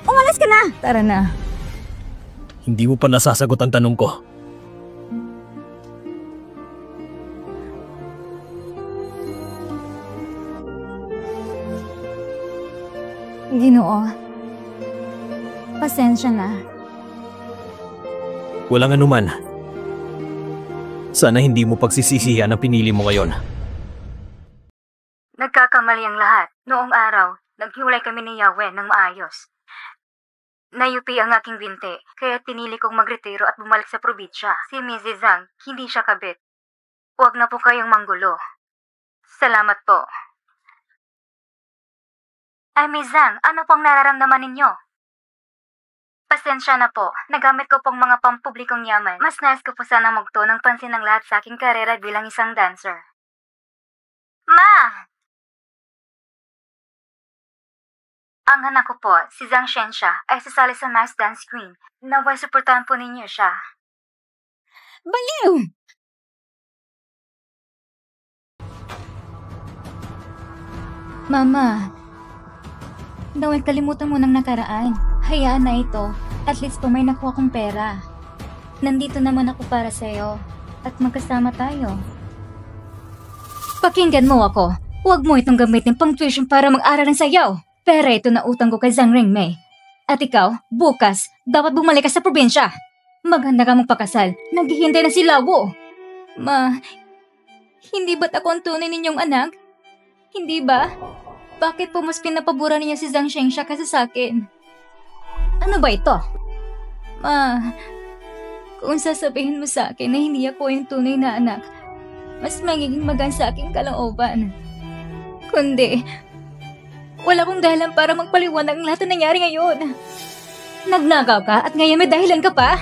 Umalis ka na! Tara na. Hindi mo pa nasasagot ang tanong ko. Ginoo, pasensya na. Walang anuman. Sana hindi mo pagsisisihan ang pinili mo ngayon. Nagkakamali ang lahat. Noong araw, naghiwalay kami ni Yawen ng maayos. Nayupi ang aking binte, kaya tinili kong magretiro at bumalik sa probinsya. Si Mrs. Zhang, hindi siya kabit. Huwag na po kayong manggulo. Salamat po. Ay, Miss Zhang, ano pong nararamdaman ninyo? Pasensya na po, nagamit ko pong mga pampublikong yaman. Mas nais ko po sana magto ng pansin ng lahat sa aking karera bilang isang dancer. Ma! Ang anak ko po, si Zhang Shensha, ay sasali sa Mass Dance Queen. Naway suportahan po ninyo siya. Baliw! Mama, naway kalimutan mo ng nakaraan. Hayaan na ito. At least po may nakuha kong pera. Nandito naman ako para sa'yo. At magkasama tayo. Pakinggan mo ako. Huwag mo itong gamitin pang tuition para mag-aral ng sayaw. Pera ito na utang ko kay Zhang Renmei. At ikaw, bukas, dapat bumalik ka sa probinsya. Maganda ka magpakasal. Naghihintay na si Lawo. Ma, hindi ba't ako ang tunay ninyong anak? Hindi ba? Bakit po mas pinapabura niya si Zhang Shengsha kasi sa akin? Ano ba ito? Ma, kung sasabihin mo sa akin na hindi ako yung tunay na anak, mas magiging magaan sa aking kalooban. Kundi, wala kong dahilan para magpaliwanag ang lahat na nangyari ngayon. Nagnagaw ka at ngayon may dahilan ka pa?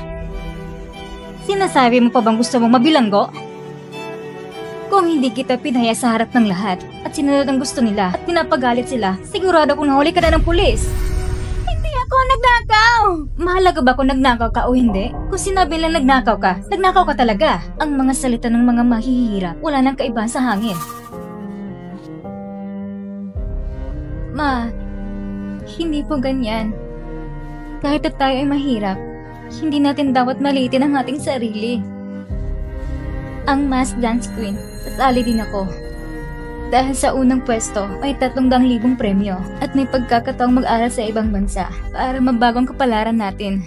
Sinasabi mo pa bang gusto mong mabilanggo? Kung hindi kita pinaya sa harap ng lahat at sinunod ang gusto nila at pinapagalit sila, sigurado kung nahuli ka na ng pulis. Hindi ako nagnakaw! Mahalaga ba kung nagnakaw ka o hindi? Kung sinabi lang nagnakaw ka talaga. Ang mga salita ng mga mahihirap, wala nang kaibahan sa hangin. Ma, hindi po ganyan. Kahit at tayo ay mahirap, hindi natin dapat maliitin ang ating sarili. Ang Mass Dance Queen, sasali din ako. Dahil sa unang pwesto, may 300,000 premyo at may pagkakataong mag-aral sa ibang bansa para mabagong kapalaran natin.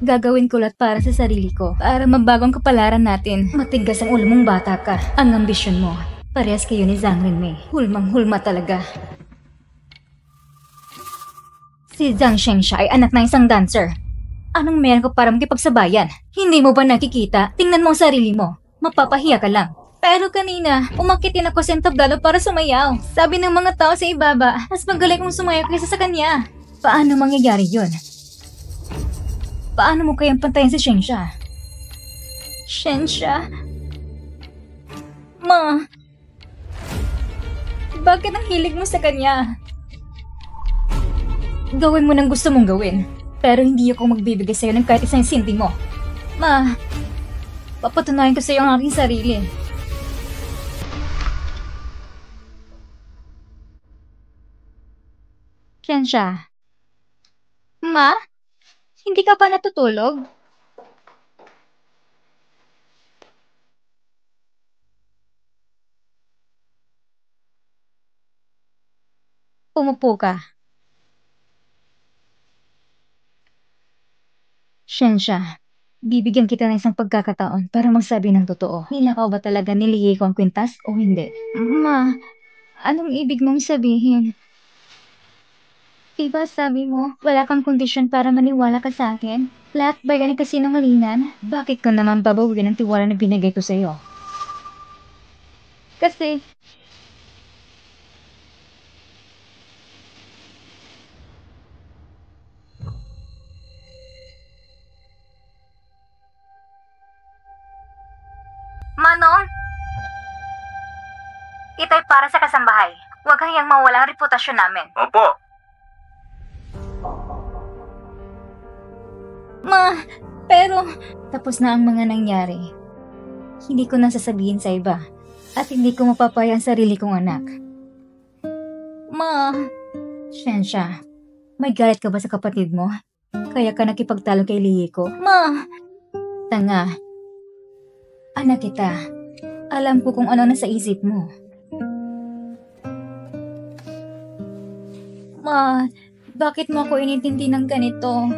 Gagawin ko lahat para sa sarili ko, para mabagong kapalaran natin. Matigas ang ulo mong bata ka. Ang ambisyon mo, parehas kayo ni Zhang Renmei. Hulmang-hulma talaga. Si Zhang Shengsha ay anak ng isang dancer. Anong meron ko para makipagsabayan? Hindi mo ba nakikita? Tingnan mo ang sarili mo. mapapahiya ka lang. Pero kanina, umakitin ako sa entablado para sumayaw. Sabi ng mga tao sa ibaba, mas magaling kong sumayaw kaysa sa kanya. Paano mangyayari yun? Paano mo kayang pantayin si Shensha? Shensha? Ma, bakit ang hilig mo sa kanya? Gawin mo nang gusto mong gawin, pero hindi ako magbibigay sa'yo ng kahit isang sentimo. Ma, papatunayan ko sa'yo ang aking sarili. Shensha? Ma? Hindi ka pa natutulog? Umupo ka. Shensha, bibigyan kita ng isang pagkakataon para magsabi ng totoo. Nilakaw ba talaga nilihik ko ang kwintas o hindi? Ma, anong ibig mong sabihin? Diba sabi mo, wala kang kondisyon para maniwala ka sa akin? Lahat ba yan ay kasinungalingan? Bakit ko naman babawin ang tiwala na binigay ko sa'yo? Kasi... Manong! Ito'y para sa kasambahay. Huwag kang mawala ang reputasyon namin. Opo. Ma, pero tapos na ang mga nangyari. Hindi ko na sasabihin sa iba at hindi ko mapapaya ang sarili kong anak. Ma, Shensha, may galit ka ba sa kapatid mo? Kaya ka nakipagtalo kay Lihiko? Ma, tanga. Anak kita. Alam ko kung ano nasa isip mo. Ma, bakit mo ako inintindi ng ganito?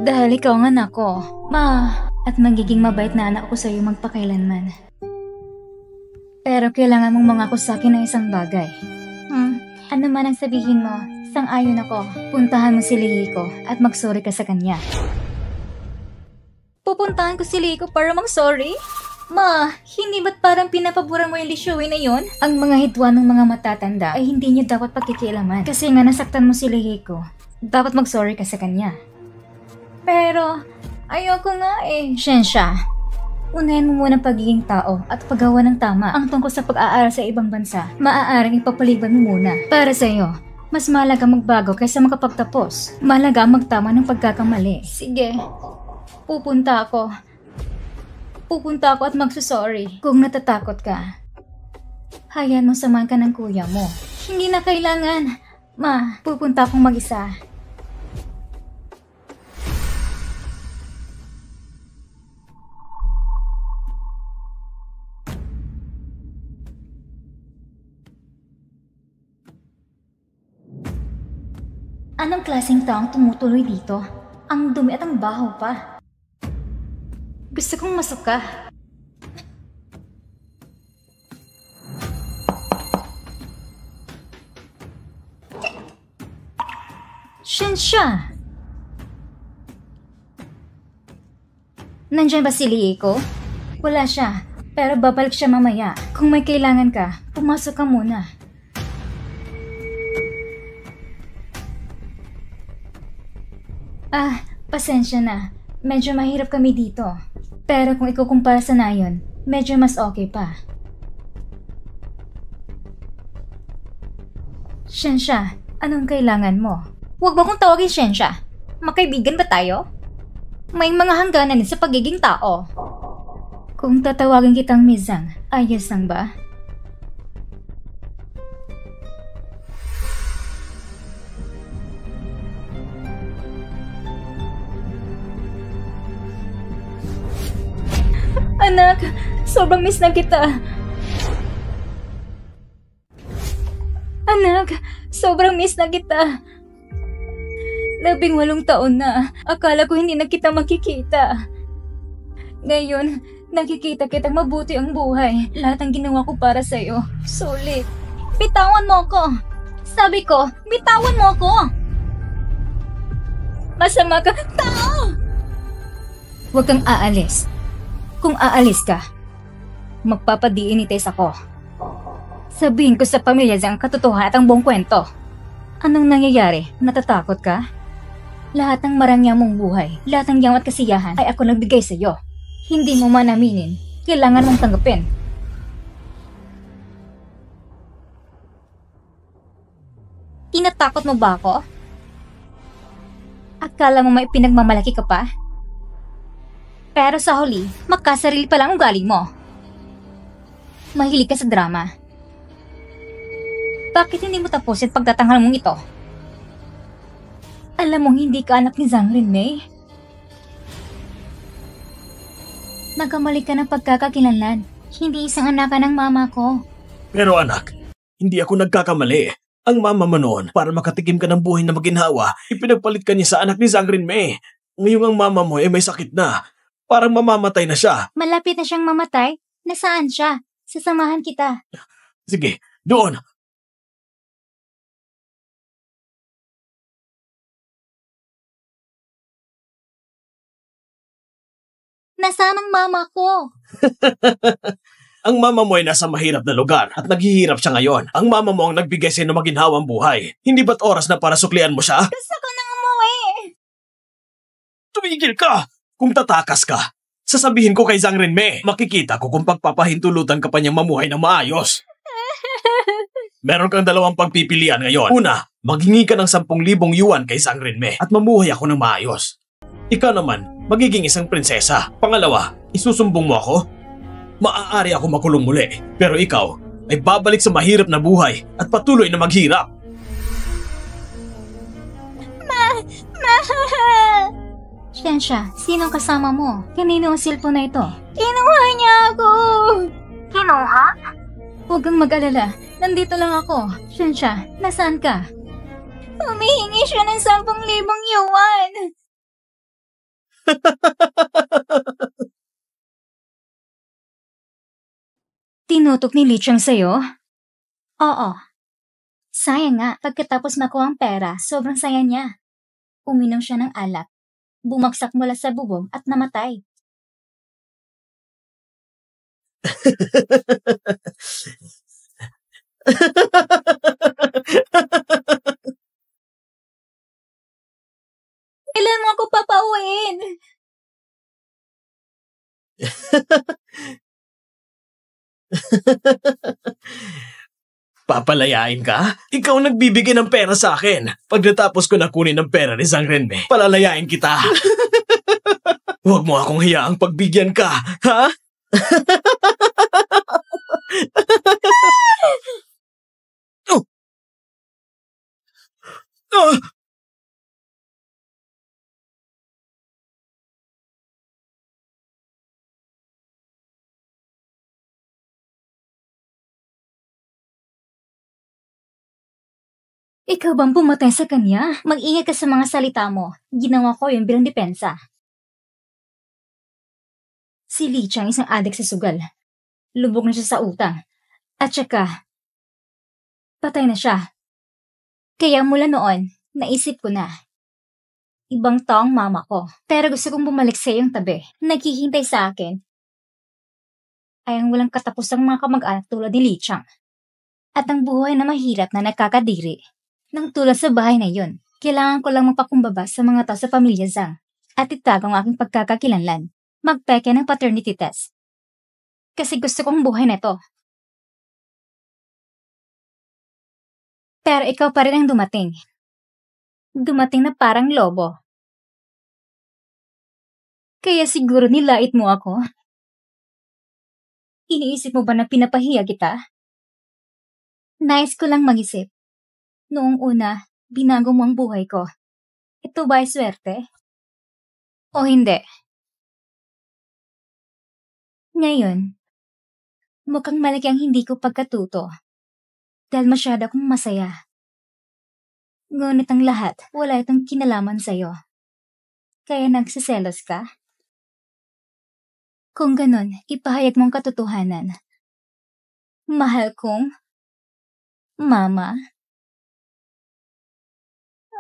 Dahil ikaw ang anak ko. Ma, at magiging mabait na anak ko sa'yo magpakailanman. Pero kailangan mong mangako sa akin ng isang bagay. Ano man ang sabihin mo, sang-ayon ako. Puntahan mo si Lihiko at mag-sorry ka sa kanya. Pupuntahan ko si Lihiko para mag-sorry? Ma, hindi ba't parang pinapabura mo yung Lishoy na yon? Ang mga hitwa ng mga matatanda ay hindi niyo dapat pagkikialaman. Kasi nga nasaktan mo si Lihiko, dapat mag-sorry ka sa kanya. Pero, ayoko nga eh. Shensha, unahin mo muna pagiging tao at paggawa ng tama. Ang tungkol sa pag-aaral sa ibang bansa, maaaring ipapaliban mo muna. Para sa'yo, mas mahalaga magbago kaysa makapagtapos. Mahalaga magtama ng pagkakamali. Sige, pupunta ako. Pupunta ako at magsusorry. Kung natatakot ka, hayaan mo samahan ka ng kuya mo. Hindi na kailangan. Ma, pupunta akong mag-isa. Anong klaseng taong tumutuloy dito? Ang dumi at ang baho pa. Gusto kong masuka. Shensha! Nandiyan ba si Lihiko? Wala siya, pero babalik siya mamaya. Kung may kailangan ka, pumasok ka muna. Pasensya na. Medyo mahirap kami dito. Pero kung ikukumpara sa nayon, medyo mas okay pa. Shensha, anong kailangan mo? Huwag mo kong tawagin Shensha. Makaibigan ba tayo? May mga hangganan din sa pagiging tao. Kung tatawagin kitang Mizang, ayos lang ba? Anak, sobrang miss na kita. Anak, sobrang miss na kita. 18 taon na. Akala ko hindi na kita makikita. Ngayon, nakikita kitang mabuti ang buhay. Lahat ang ginawa ko para sa'yo. Sulit. Bitawan mo ko. Sabi ko, bitawan mo ko. Masama ka, tao! Huwag kang aalis. Kung aalis ka, Magpapa-DNA test ako. Sabihin ko sa pamilya Zhang ang katotohanan at ang buong kwento. Anong nangyayari? Natatakot ka? Lahat ng marangya mong buhay, lahat ng yaman at kasiyahan ay ako nagbigay sa iyo. Hindi mo man aminin, kailangan mong tanggapin. Tinatakot mo ba ako? Akala mo may pinagmamalaki ka pa? Pero sa huli, makasarili pa lang ang ugali mo. Mahilig ka sa drama. Bakit hindi mo tapusin pagtatanghal mong ito? Alam mong hindi ka anak ni Zhang Rinmei? Nagkamali ka ng pagkakakilanlan. Hindi isang anak ka ng mama ko. Pero anak, hindi ako nagkakamali. Ang mama mo noon, para makatikim ka ng buhay na maginhawa, ipinagpalit ka niya sa anak ni Zhang Rinmei. Ngayong ang mama mo ay may sakit na. Parang mamamatay na siya. Malapit na siyang mamatay? Nasaan siya? Sasamahan kita. Sige, doon. Nasaan ang mama ko? Ang mama mo ay nasa mahirap na lugar at naghihirap siya ngayon. Ang mama mo ang nagbigay sa'yo ng maginhawang buhay. Hindi ba't oras na para suklian mo siya? Gusto ko nang umuwi. Tumigil ka! Kung tatakas ka, sasabihin ko kay Zhang Rinmei. Makikita ko kung pagpapahintulutan ka pa niyang mamuhay ng maayos. Meron kang dalawang pagpipilian ngayon. Una, maghingi ka ng 10,000 yuan kay Zhang Rinmei at mamuhay ako ng maayos. Ikaw naman, magiging isang prinsesa. Pangalawa, isusumbong mo ako? Maaari ako makulong muli, pero ikaw ay babalik sa mahirap na buhay at patuloy na maghirap. Shensha, sinong kasama mo? Kanino ang cellphone na ito? Kinuha niya ako! Kinuha? Huwag kang mag-alala. Nandito lang ako. Shensha, nasaan ka? Humihingi siya ng 10,000 yuan. Tinutok ni Li Chang sa'yo? Oo. Sayang nga, pagkatapos makuha ang pera, sobrang saya niya. Uminom siya ng alak. Bumagsak mula sa bubong at namatay. Kailan mo ako papauwiin? Papalayain ka? Ikaw nagbibigay ng pera sa akin. Pag natapos ko na kunin ang pera ni Zhang Rinmei, palalayain kita. Huwag mo akong hayaang pagbigyan ka, ha? Oh! Ah! Ikaw bang pumatay sa kanya? Mag-ingat ka sa mga salita mo. Ginawa ko yun bilang depensa. Si Li Chang isang adik sa sugal. Lubog na siya sa utang. At saka, patay na siya. Kaya mula noon, naisip ko na. Ibang taong mama ko. Pero gusto kong bumalik sa iyong tabi. Naghihintay sa akin ay ang walang katapusang mga kamag-anak tulad ni Li Chang. At ang buhay na mahirap na nakakadiri. Nang tulad sa bahay na yun, kailangan ko lang magpakumbaba sa mga tao sa pamilya Zhang at itago ang aking pagkakakilanlan. Magpeke ng paternity test. Kasi gusto kong buhay na ito. Pero ikaw pa rin ang dumating. Dumating na parang lobo. Kaya siguro nilait mo ako? Iniisip mo ba na pinapahiya kita? Nais ko lang mag-isip. Noong una, binago mo ang buhay ko. Ito ba ay swerte? O hindi? Ngayon, mukhang malaki ang hindi ko pagkatuto. Dahil masyado akong masaya. Ngunit ang lahat, wala itong kinalaman sa'yo. Kaya nagsiselos ka? Kung ganon, ipahayag mong katotohanan. Mahal kong Mama?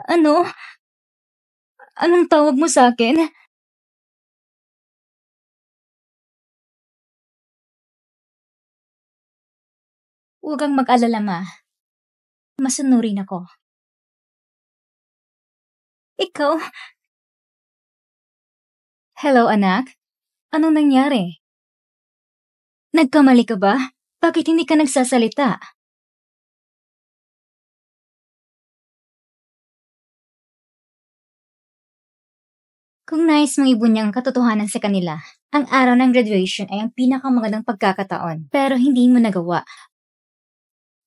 Ano? Anong tawag mo sa akin? Huwag kang mag-alala, Ma. Masunurin ako. Ikaw? Hello, anak? Anong nangyari? Nagkamali ka ba? Bakit hindi ka nagsasalita? Kung nais mong ibunyag ang katotohanan sa kanila, ang araw ng graduation ay ang pinakamagandang pagkakataon, pero hindi mo nagawa.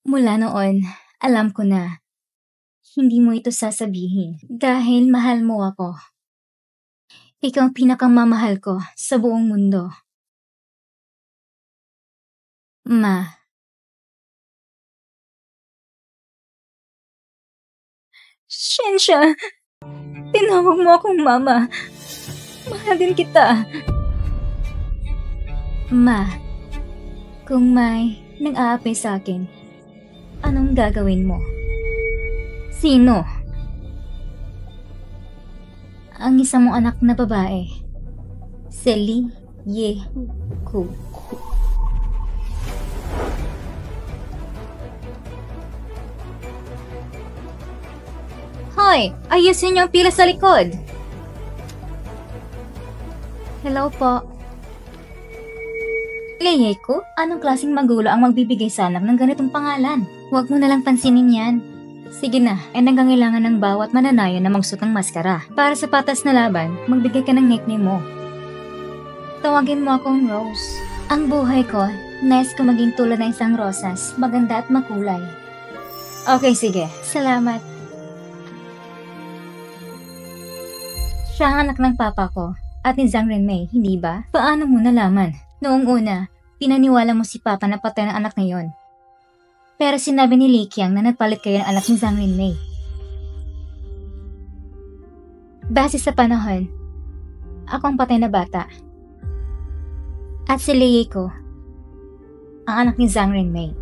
Mula noon, alam ko na, hindi mo ito sasabihin dahil mahal mo ako. Ikaw ang pinakamamahal ko sa buong mundo. Ma. Shensha, tinawag mo akong mama. Mahal din kita. Ma, kung may nang-aapay sa akin, anong gagawin mo? Sino? Ang isa mong anak na babae. Si Lee-Ye-Ku. Hoy! Ayusin niyo ang pila sa likod! Hello po. Lee-Ye-Ku? Anong klaseng magulo ang magbibigay sa anak ng ganitong pangalan? Huwag mo nalang pansinin yan. Sige na, ay nangangailangan ng bawat mananayo na magsuot ng maskara. Para sa patas na laban, magbigay ka ng nickname mo. Tawagin mo akong Rose. Ang buhay ko, nais ko maging tulad ng isang rosas, maganda at makulay. Okay, sige. Salamat. Siya ang anak ng papa ko at ni Zhang Renmei, hindi ba? Paano mo nalaman? Noong una, pinaniwala mo si papa na patay ng anak na yon. Pero sinabi ni Li Qiang na nagpalit kayo ng anak ni Zhang Renmei. Base sa panahon, ako ang patay na bata. At si Lee-Ye-Ku, ang anak ni Zhang Renmei.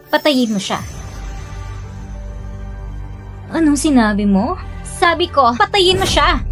Patayin mo siya. Anong sinabi mo? Sabi ko, patayin mo siya!